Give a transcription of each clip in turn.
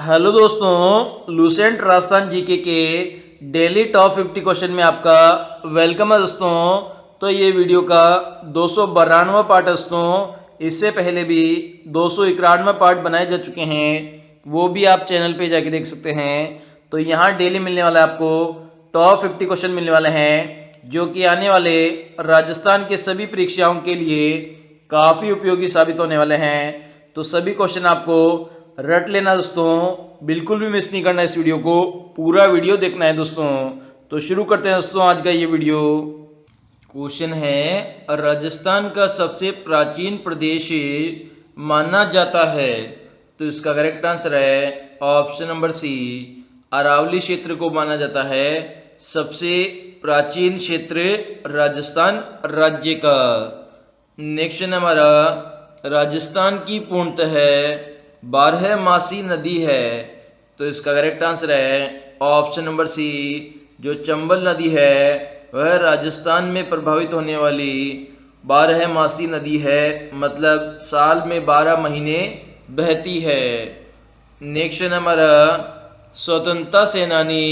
Hello दोस्तों, Lucent Rajasthan GK के daily top 50 question में आपका वेलकम है दोस्तों। तो ये वीडियो का 292वां पार्ट है दोस्तों। इससे पहले भी 291वां पार्ट बनाए जा चुके हैं, वो भी आप चैनल पे जाके देख सकते हैं। तो यहाँ डेली मिलने वाला है आपको टॉप 50 क्वेश्चन मिलने वाले हैं, जो कि आने वाले राजस्थान के सभी परीक्षाओं के लिए काफ़ी उपयोगी साबित होने वाले हैं। तो सभी क्वेश्चन आपको रट लेना दोस्तों, बिल्कुल भी मिस नहीं करना इस वीडियो को, पूरा वीडियो देखना है दोस्तों। तो शुरू करते हैं दोस्तों आज का ये वीडियो। क्वेश्चन है, राजस्थान का सबसे प्राचीन प्रदेश माना जाता है। तो इसका करेक्ट आंसर है ऑप्शन नंबर सी, अरावली क्षेत्र को माना जाता है सबसे प्राचीन क्षेत्र राजस्थान राज्य का। नेक्स्ट हमारा, राजस्थान की पूर्णतः 12मासी नदी है। तो इसका करेक्ट आंसर है ऑप्शन नंबर सी, जो चंबल नदी है वह राजस्थान में प्रभावित होने वाली 12मासी नदी है, मतलब साल में 12 महीने बहती है। नेक्स्ट हमारा, स्वतंत्रता सेनानी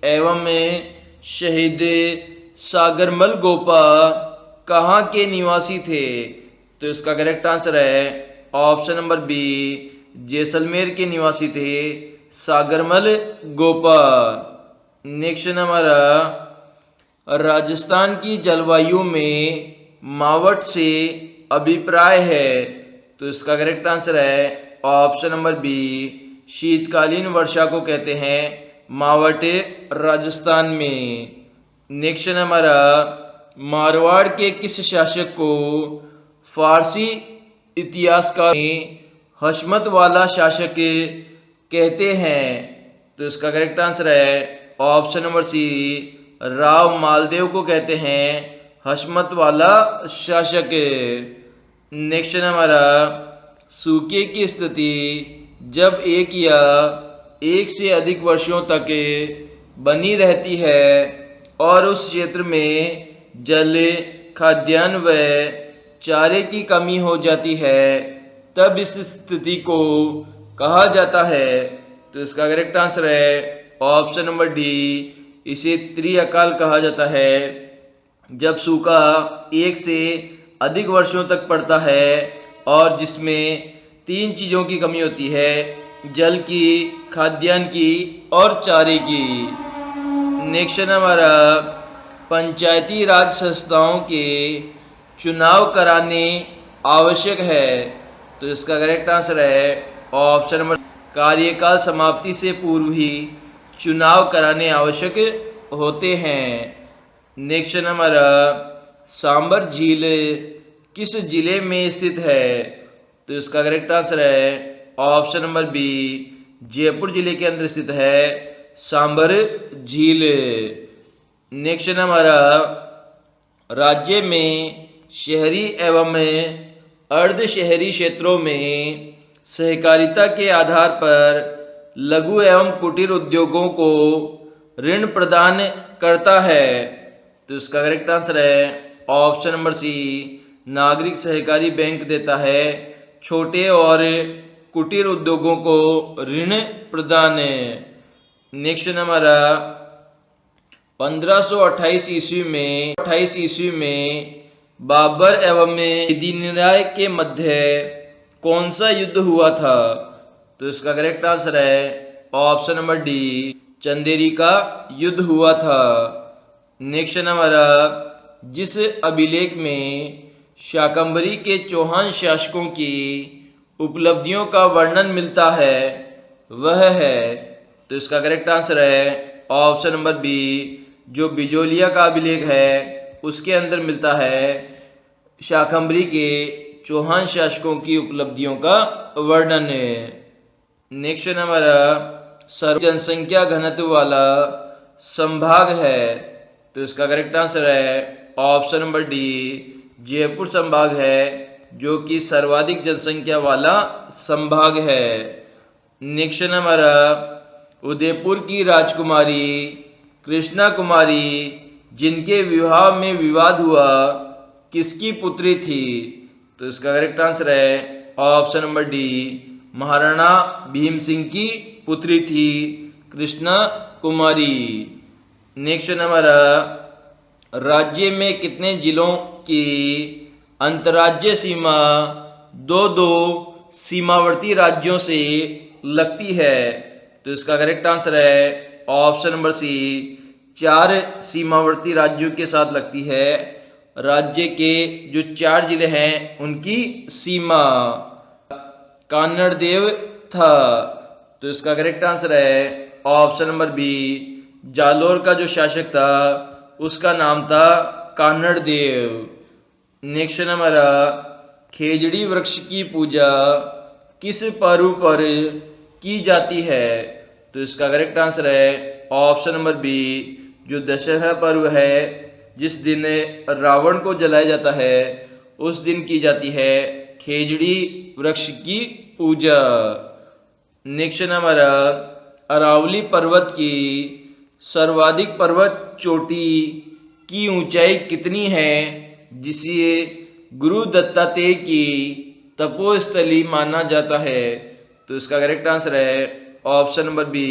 एवं शहीद सागरमल गोपा कहाँ के निवासी थे। तो इसका करेक्ट आंसर है ऑप्शन नंबर बी, जैसलमेर के निवासी थे सागरमल गोपा। नेक्स्ट हमारा, राजस्थान की जलवायु में मावट से अभिप्राय है। तो इसका करेक्ट आंसर है ऑप्शन नंबर बी, शीतकालीन वर्षा को कहते हैं मावट राजस्थान में। नेक्स्ट हमारा, मारवाड़ के किस शासक को फारसी इतिहासकार हशमत वाला शासक कहते हैं। तो इसका करेक्ट आंसर है option number C, Rao Maldev को कहते हैं हशमत वाला शासक। नेक्स्ट हमारा, सूखे की स्थिति जब एक या एक से अधिक वर्षों तक बनी रहती है और उस क्षेत्र में जल, खाद्यान्न व चारे की कमी हो जाती है, तब इस स्थिति को कहा जाता है। तो इसका करेक्ट आंसर है ऑप्शन नंबर डी, इसे त्रिअकाल कहा जाता है। जब सूखा एक से अधिक वर्षों तक पड़ता है और जिसमें 3 चीज़ों की कमी होती है, जल की, खाद्यान्न की और चारे की। नेक्स्ट हमारा, पंचायती राज संस्थाओं के चुनाव कराने आवश्यक है। तो इसका करेक्ट आंसर है ऑप्शन नंबर, कार्यकाल समाप्ति से पूर्व ही चुनाव कराने आवश्यक होते हैं। नेक्स्ट हमारा, सांबर झील किस जिले में स्थित है। तो इसका करेक्ट आंसर है ऑप्शन नंबर बी, जयपुर जिले के अंदर स्थित है सांबर झील। नेक्स्ट हमारा, राज्य में शहरी एवं अर्ध शहरी क्षेत्रों में सहकारिता के आधार पर लघु एवं कुटीर उद्योगों को ऋण प्रदान करता है। तो इसका करेक्ट आंसर है ऑप्शन नंबर सी, नागरिक सहकारी बैंक देता है छोटे और कुटीर उद्योगों को ऋण प्रदान। नेक्स्ट हमारा, 1528 ईस्वी में बाबर एवं दीनराय के मध्य कौन सा युद्ध हुआ था। तो इसका करेक्ट आंसर है ऑप्शन नंबर डी, चंदेरी का युद्ध हुआ था। नेक्स्ट हमारा, जिस अभिलेख में शाकंभरी के चौहान शासकों की उपलब्धियों का वर्णन मिलता है वह है। तो इसका करेक्ट आंसर है ऑप्शन नंबर बी, जो बिजोलिया का अभिलेख है उसके अंदर मिलता है शाकंभरी के चौहान शासकों की उपलब्धियों का वर्णन। नेक्स्ट हमारा, सर्व जनसंख्या घनत्व वाला संभाग है। तो इसका करेक्ट आंसर है ऑप्शन नंबर डी, जयपुर संभाग है, जो कि सर्वाधिक जनसंख्या वाला संभाग है। नेक्स्ट हमारा, उदयपुर की राजकुमारी कृष्णा कुमारी जिनके विवाह में विवाद हुआ किसकी पुत्री थी। तो इसका करेक्ट आंसर है option number D, Maharana Bhim Singh की पुत्री थी कृष्णा कुमारी। नेक्स्ट नंबर, राज्य में कितने जिलों की अंतर्राज्यीय सीमा दो दो सीमावर्ती राज्यों से लगती है? तो इसका करेक्ट आंसर है ऑप्शन नंबर सी, 4 सीमावर्ती राज्यों के साथ लगती है। राज्य के जो 4 जिले हैं उनकी सीमा कान्नड़देव था। तो इसका करेक्ट आंसर है ऑप्शन नंबर बी, जालोर का जो शासक था उसका नाम था कान्नड़देव। नेक्स्ट नंबर, खेजड़ी वृक्ष की पूजा किस पर्व पर की जाती है? तो इसका करेक्ट आंसर है ऑप्शन नंबर बी, जो दशहरा पर्व है जिस दिन रावण को जलाया जाता है उस दिन की जाती है खेजड़ी वृक्ष की पूजा। नेक्स्ट नंबर, अरावली पर्वत की सर्वाधिक पर्वत चोटी की ऊंचाई कितनी है जिसे गुरु दत्तात्रेय की तपोस्थली माना जाता है? तो इसका करेक्ट आंसर है ऑप्शन नंबर बी,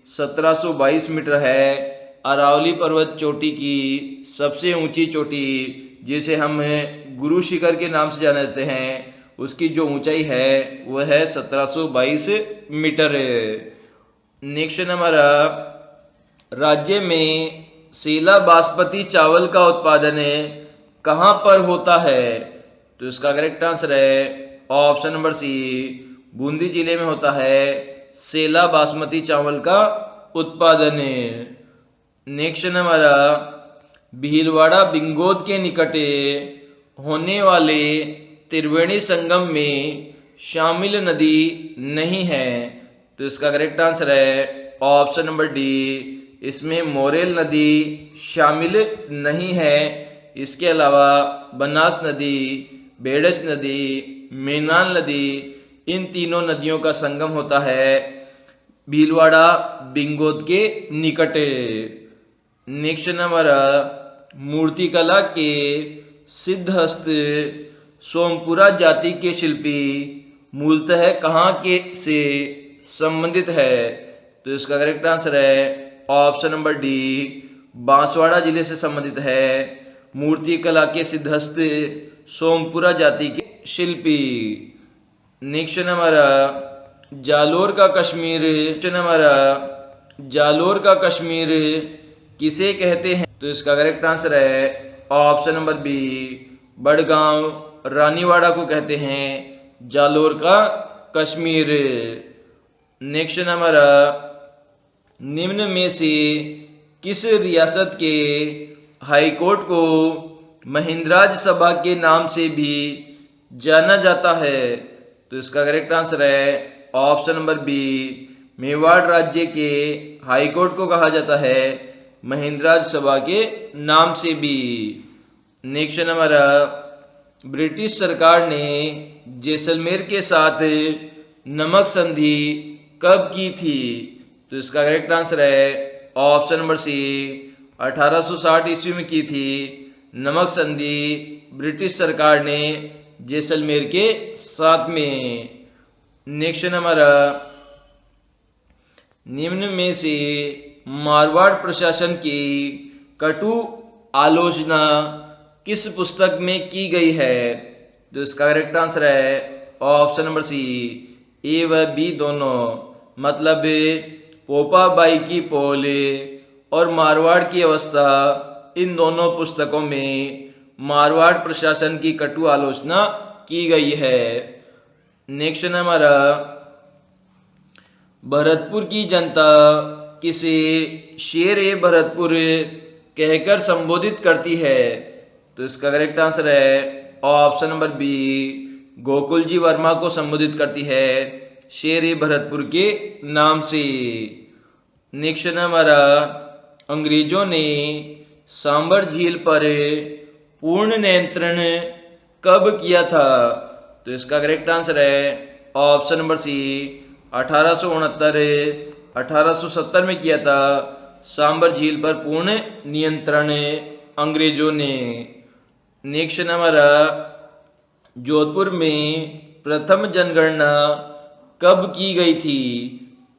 1722 मीटर है अरावली पर्वत चोटी की सबसे ऊंची चोटी, जिसे हम गुरु शिखर के नाम से जाने जाते हैं। उसकी जो ऊंचाई है वह है 1722 मीटर। नेक्स्ट नंबर, राज्य में सेला बासमती चावल का उत्पादन कहाँ पर होता है? तो इसका करेक्ट आंसर है ऑप्शन नंबर सी, बूंदी जिले में होता है सेला बासमती चावल का उत्पादन। नेक्स्ट नंबर, भीलवाड़ा बिंगोद के निकट होने वाले त्रिवेणी संगम में शामिल नदी नहीं है। तो इसका करेक्ट आंसर है ऑप्शन नंबर डी, इसमें मोरेल नदी शामिल नहीं है। इसके अलावा बनास नदी, बेड़च नदी, मेनाल नदी, इन तीनों नदियों का संगम होता है भीलवाड़ा बिंगोद के निकट। नेक्स्ट नंबर, मूर्तिकला के सिद्धहस्त सोमपुरा जाति के शिल्पी मूलतः कहाँ के से संबंधित है? तो इसका करेक्ट आंसर है ऑप्शन नंबर डी, बांसवाड़ा जिले से संबंधित है मूर्तिकला के सिद्धहस्त सोमपुरा जाति के शिल्पी। नेक्स्ट नंबर, जालोर का कश्मीर जालोर का कश्मीर किसे कहते हैं? तो इसका करेक्ट आंसर है option number B, Badgaon Raniwara को कहते हैं जालोर का कश्मीर। नेक्स्ट नंबर, निम्न में से किस रियासत के हाईकोर्ट को महिंद्राज सभा के नाम से भी जाना जाता है? तो इसका करेक्ट आंसर है ऑप्शन नंबर बी, मेवाड़ राज्य के हाईकोर्ट को कहा जाता है महिंद्राज सभा के नाम से भी। नेक्स्ट नंबर, ब्रिटिश सरकार ने जैसलमेर के साथ नमक संधि कब की थी? तो इसका करेक्ट आंसर है ऑप्शन नंबर सी, 1860 ईस्वी में की थी नमक संधि ब्रिटिश सरकार ने जैसलमेर के साथ में। नेक्स्ट नंबर, निम्न में से मारवाड़ प्रशासन की कटु आलोचना किस पुस्तक में की गई है? तो इसका करेक्ट आंसर है ऑप्शन नंबर सी, ए व बी दोनों, मतलब पोपा बाई की पोल और मारवाड़ की अवस्था, इन दोनों पुस्तकों में मारवाड़ प्रशासन की कटु आलोचना की गई है। नेक्स्ट नंबर, भरतपुर की जनता किसे शेर ए भरतपुर कहकर संबोधित करती है? तो इसका करेक्ट आंसर है ऑप्शन नंबर बी, गोकुल जी वर्मा को संबोधित करती है शेर ए भरतपुर के नाम से। नेक्स्ट नंबर, अंग्रेजों ने सांबर झील पर पूर्ण नियंत्रण कब किया था? तो इसका करेक्ट आंसर है ऑप्शन नंबर सी, 1869 1870 में किया था सांबर झील पर पूर्ण नियंत्रण अंग्रेजों ने। नेक्स्ट नंबर, जोधपुर में प्रथम जनगणना कब की गई थी?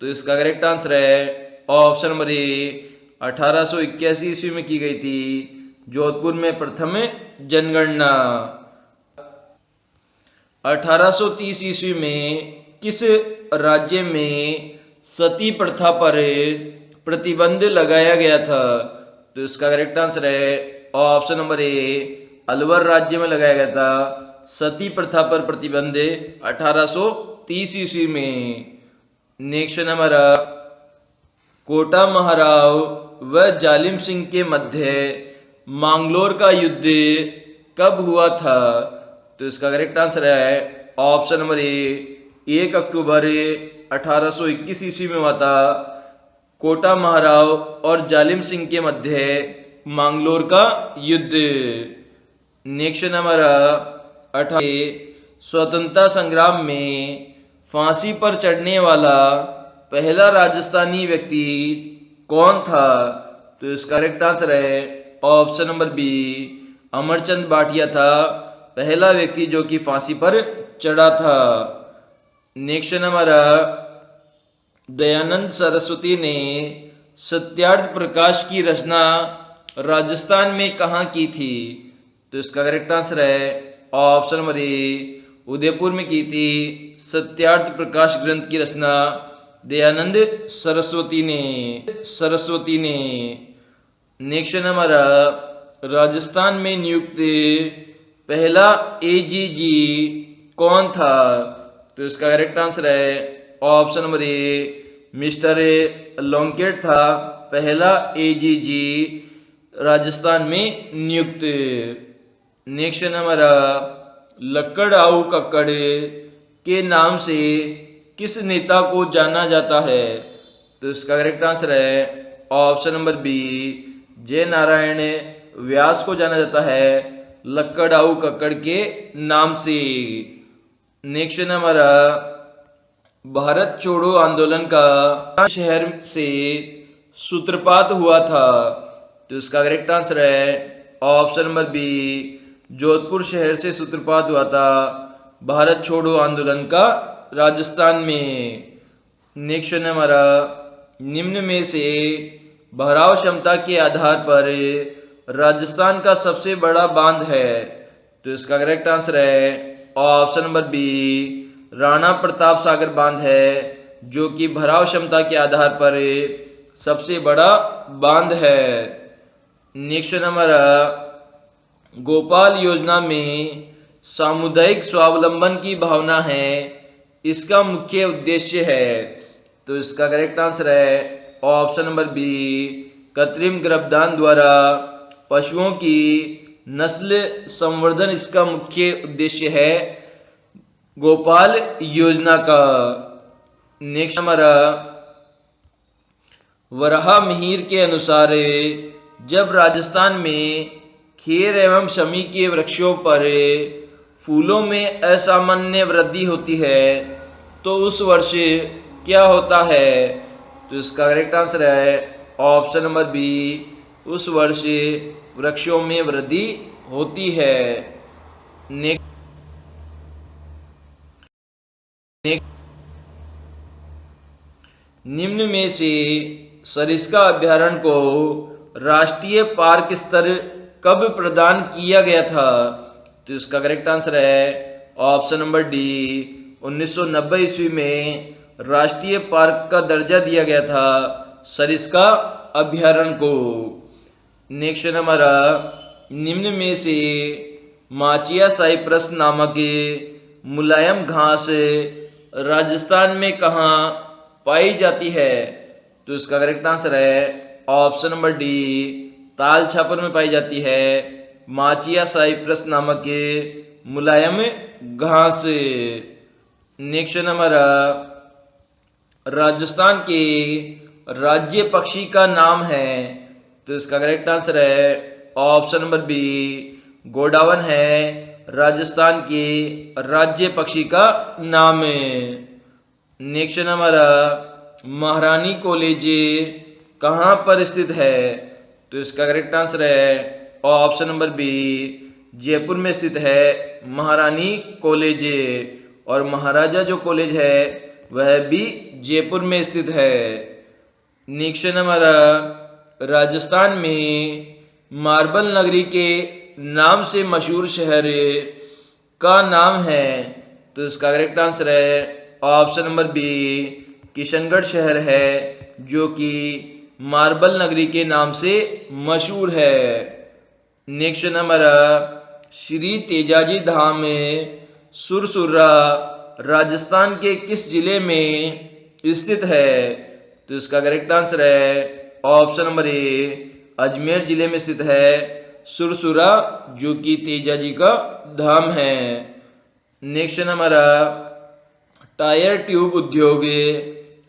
तो इसका करेक्ट आंसर है ऑप्शन नंबर ए 1881 ईस्वी में की गई थी जोधपुर में प्रथम जनगणना। 1830 ईस्वी में किस राज्य में सती प्रथा पर प्रतिबंध लगाया गया था? तो इसका करेक्ट आंसर है ऑप्शन नंबर ए अलवर राज्य में लगाया गया था सती प्रथा पर प्रतिबंध 1830 ईस्वी में। नेक्स्ट नंबर कोटा महाराव व जालिम सिंह के मध्य मांगलोर का युद्ध कब हुआ था? तो इसका करेक्ट आंसर है ऑप्शन नंबर ए 1 अक्टूबर 1821 ईस्वी में हुआ था। कोटा महाराव और जालिम सिंह के मध्य मांगलोर का युद्ध। नेक्स्ट नंबर 18 स्वतंत्रता संग्राम में फांसी पर चढ़ने वाला पहला राजस्थानी व्यक्ति कौन था? तो इसका करेक्ट आंसर है option number B Amarchand Bhatia था पहला व्यक्ति जो कि फांसी पर चढ़ा था। नेक्स्ट नंबर दयानंद सरस्वती ने सत्यार्थ प्रकाश की रचना राजस्थान में कहाँ की थी? तो इसका करेक्ट आंसर है ऑप्शन नंबर ए उदयपुर में की थी सत्यार्थ प्रकाश ग्रंथ की रचना दयानंद सरस्वती ने। नेक्स्ट नंबर राजस्थान में नियुक्त पहला एजीजी कौन था? तो इसका करेक्ट आंसर है ऑप्शन नंबर ए मिस्टर लोंकेट था पहला एजीजी राजस्थान में नियुक्त। नेक्स्ट नंबर लक्कड़ आऊ कक्कड़ के नाम से किस नेता को जाना जाता है? तो इसका करेक्ट आंसर है ऑप्शन नंबर बी जय नारायण व्यास को जाना जाता है लक्कड़ आऊ कक्कड़ के नाम से। नेक्स्ट नंबर भारत छोड़ो आंदोलन का शहर से सूत्रपात हुआ था? तो इसका करेक्ट आंसर है ऑप्शन नंबर बी जोधपुर शहर से सूत्रपात हुआ था भारत छोड़ो आंदोलन का राजस्थान में। नेक्स्ट नंबर निम्न में से भराव क्षमता के आधार पर राजस्थान का सबसे बड़ा बांध है? तो इसका करेक्ट आंसर है option number B Rana Pratap Sagar बांध है जो कि भराव क्षमता के आधार पर सबसे बड़ा बांध है। नेक्स्ट नंबर गोपाल योजना में सामुदायिक स्वावलंबन की भावना है इसका मुख्य उद्देश्य है? तो इसका करेक्ट आंसर है ऑप्शन नंबर बी कृत्रिम गर्भधान द्वारा पशुओं की नस्ल संवर्धन इसका मुख्य उद्देश्य है गोपाल योजना का। नेक्स्ट नंबर वराह मिहिर के अनुसार जब राजस्थान में खेर एवं शमी के वृक्षों पर फूलों में असामान्य वृद्धि होती है तो उस वर्ष क्या होता है? तो इसका करेक्ट आंसर है ऑप्शन नंबर बी उस वर्ष वृक्षों में वृद्धि होती है। निम्न में से सरिस्का अभ्यारण्य को राष्ट्रीय पार्क स्तर कब प्रदान किया गया था? तो इसका करेक्ट आंसर है ऑप्शन नंबर डी 1990 ईस्वी में राष्ट्रीय पार्क का दर्जा दिया गया था सरिस्का अभ्यारण्य को। नेक्स्ट नंबर निम्न में से माचिया साइप्रस नामक मुलायम घास राजस्थान में कहाँ पाई जाती है? तो इसका करेक्ट आंसर है option number D Tal Chhapar में पाई जाती है माचिया साइप्रस नामक मुलायम घास। नेक्स्ट नंबर राजस्थान के राज्य पक्षी का नाम है? तो इसका करेक्ट आंसर है ऑप्शन नंबर बी गोडावन है राजस्थान के राज्य पक्षी का नाम है। नेक्स्ट नंबर महारानी कॉलेज कहाँ पर स्थित है? तो इसका करेक्ट आंसर है ऑप्शन नंबर बी जयपुर में स्थित है महारानी कॉलेज। और महाराजा जो कॉलेज है वह भी जयपुर में स्थित है। नेक्स्ट हमारा राजस्थान में मार्बल नगरी के नाम से मशहूर शहर का नाम है, तो इसका करेक्ट आंसर है ऑप्शन नंबर बी किशनगढ़ शहर है, जो कि मार्बल नगरी के नाम से मशहूर है। नेक्स्ट हमारा श्री तेजाजी धाम सुरसुर्रा राजस्थान के किस जिले में स्थित है, तो इसका करेक्ट आंसर है ऑप्शन नंबर ए अजमेर जिले में स्थित है सुरसुरा, जो कि तेजाजी का धाम है। नेक्स्ट हमारा टायर ट्यूब उद्योग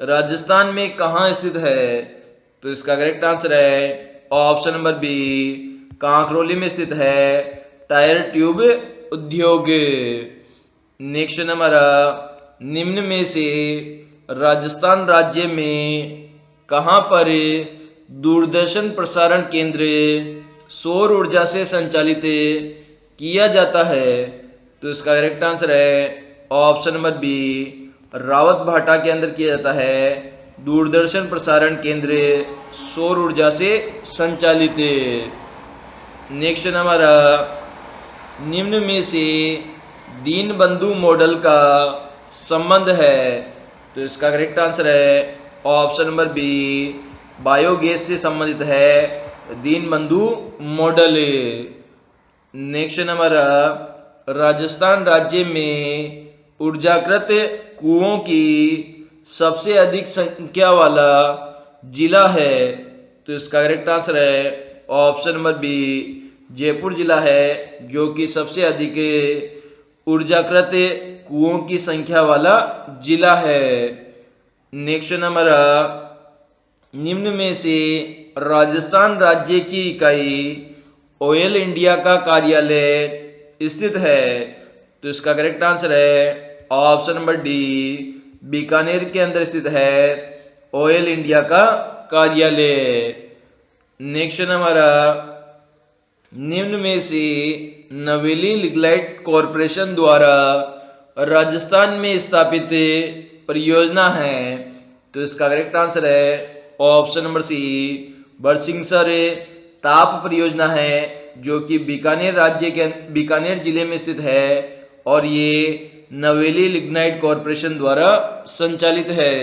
राजस्थान में कहाँ स्थित है, तो इसका करेक्ट आंसर है ऑप्शन नंबर बी कांकरोली में स्थित है टायर ट्यूब उद्योग। नेक्स्ट हमारा निम्न में से राजस्थान राज्य में कहाँ पर दूरदर्शन प्रसारण केंद्र सौर ऊर्जा से संचालित किया जाता है, तो इसका करेक्ट आंसर है ऑप्शन नंबर बी रावत भाटा के अंदर किया जाता है दूरदर्शन प्रसारण केंद्र सौर ऊर्जा से संचालित। नेक्स्ट हमारा निम्न में से दीनबंधु मॉडल का संबंध है, तो इसका करेक्ट आंसर है ऑप्शन नंबर बी बायोगैस से संबंधित है दीनबंधु मॉडल। नेक्स्ट हमारा राजस्थान राज्य में ऊर्जाकृत कुओं की सबसे अधिक संख्या वाला जिला है, तो इसका करेक्ट आंसर है ऑप्शन नंबर बी जयपुर जिला है, जो कि सबसे अधिक ऊर्जाकृत कुओं की संख्या वाला जिला है। नेक्स्ट हमारा निम्न में से राजस्थान राज्य की इकाई ऑयल इंडिया का कार्यालय स्थित है, तो इसका करेक्ट आंसर है ऑप्शन नंबर डी बीकानेर के अंदर स्थित है ऑयल इंडिया का कार्यालय। नेक्स्ट हमारा निम्न में से नवेली लिग्नाइट कॉरपोरेशन द्वारा राजस्थान में स्थापित परियोजना है, तो इसका करेक्ट आंसर है ऑप्शन नंबर सी बरसिंगसर ताप परियोजना है, जो कि बीकानेर जिले में स्थित है और ये नवेली लिग्नाइट कॉरपोरेशन द्वारा संचालित है।